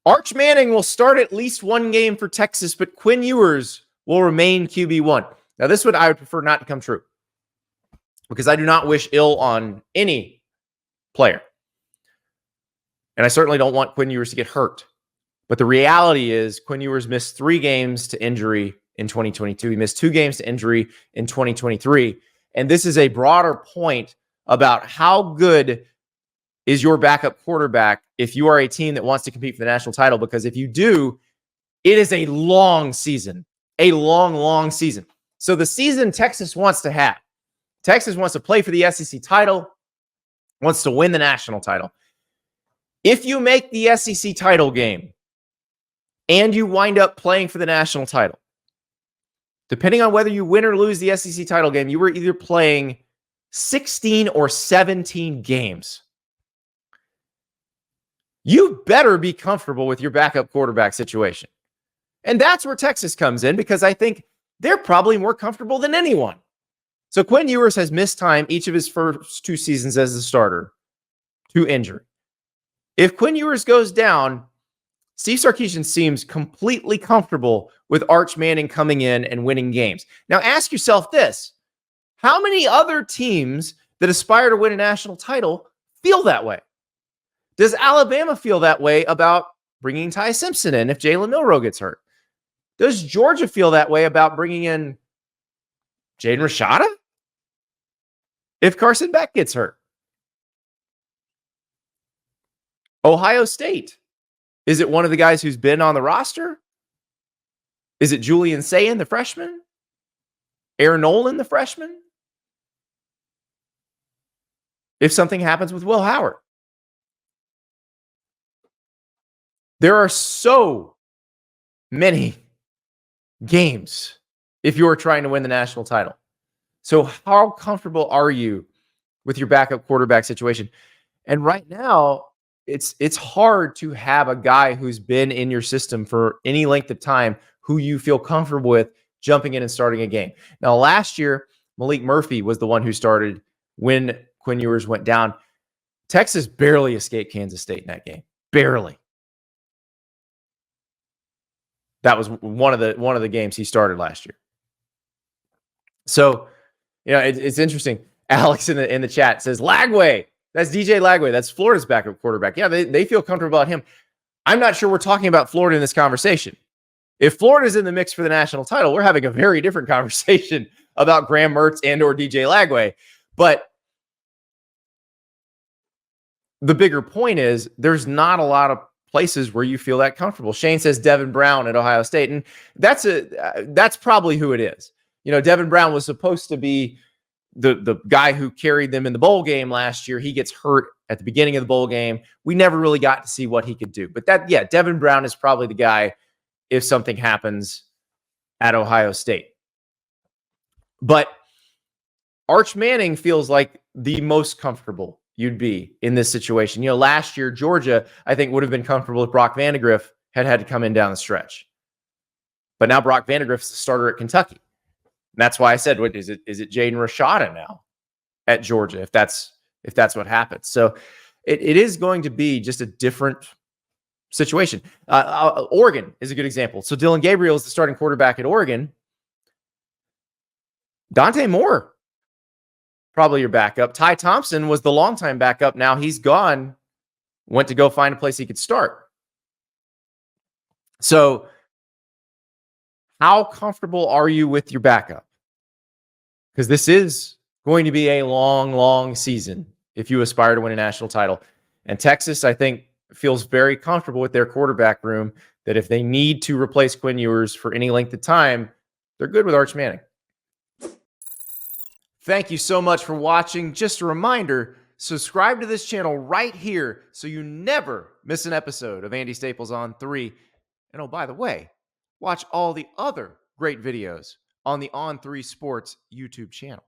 Arch Manning will start at least one game for Texas, but Quinn Ewers will remain QB1. Now, this I would prefer not to come true because I do not wish ill on any player. And I certainly don't want Quinn Ewers to get hurt. But the reality is Quinn Ewers missed 3 games to injury in 2022. He missed 2 games to injury in 2023. And this is a broader point about how good is your backup quarterback if you are a team that wants to compete for the national title. Because if you do, it is a long season, a long, long season. So the season Texas wants to have, Texas wants to play for the SEC title, wants to win the national title. If you make the SEC title game and you wind up playing for the national title, depending on whether you win or lose the SEC title game, you were either playing 16 or 17 games. You better be comfortable with your backup quarterback situation. And that's where Texas comes in because I think they're probably more comfortable than anyone. So Quinn Ewers has missed time each of his first 2 seasons as a starter to injury. If Quinn Ewers goes down, Steve Sarkisian seems completely comfortable with Arch Manning coming in and winning games. Now ask yourself this. How many other teams that aspire to win a national title feel that way? Does Alabama feel that way about bringing Ty Simpson in if Jalen Milroe gets hurt? Does Georgia feel that way about bringing in Jaden Rashada if Carson Beck gets hurt? Ohio State, is it one of the guys who's been on the roster? Is it Julian Sayin, the freshman? Aaron Nolan, the freshman? If something happens with Will Howard. There are so many games if you're trying to win the national title. So how comfortable are you with your backup quarterback situation? And right now, it's hard to have a guy who's been in your system for any length of time who you feel comfortable with jumping in and starting a game. Now, last year, Malik Murphy was the one who started when Quinn Ewers went down. Texas barely escaped Kansas State in that game. Barely. That was one of the games he started last year. So, it's interesting. Alex in the chat says, Lagway. That's DJ Lagway. That's Florida's backup quarterback. Yeah, they feel comfortable about him. I'm not sure we're talking about Florida in this conversation. If Florida's in the mix for the national title, we're having a very different conversation about Graham Mertz and or DJ Lagway. But the bigger point is there's not a lot of places where you feel that comfortable. Shane says Devin Brown at Ohio State, and that's probably who it is. Devin Brown was supposed to be the guy who carried them in the bowl game last year. He gets hurt at the beginning of the bowl game. We never really got to see what he could do. But Devin Brown is probably the guy if something happens at Ohio State. But Arch Manning feels like the most comfortable you'd be in this situation. Last year, Georgia, I think, would have been comfortable if Brock Vandagriff had to come in down the stretch. But now Brock Vandagriff is the starter at Kentucky. And that's why I said, what is it? Is it Jaden Rashada now at Georgia? If that's what happens. So it is going to be just a different situation. Oregon is a good example. So Dylan Gabriel is the starting quarterback at Oregon. Dante Moore, probably your backup. Ty Thompson was the longtime backup. Now he's gone, went to go find a place he could start. So how comfortable are you with your backup? Because this is going to be a long, long season if you aspire to win a national title. And Texas, I think, feels very comfortable with their quarterback room that if they need to replace Quinn Ewers for any length of time, they're good with Arch Manning. Thank you so much for watching. Just a reminder, subscribe to this channel right here so you never miss an episode of Andy Staples On 3. And oh, by the way, watch all the other great videos on the On3 Sports YouTube channel.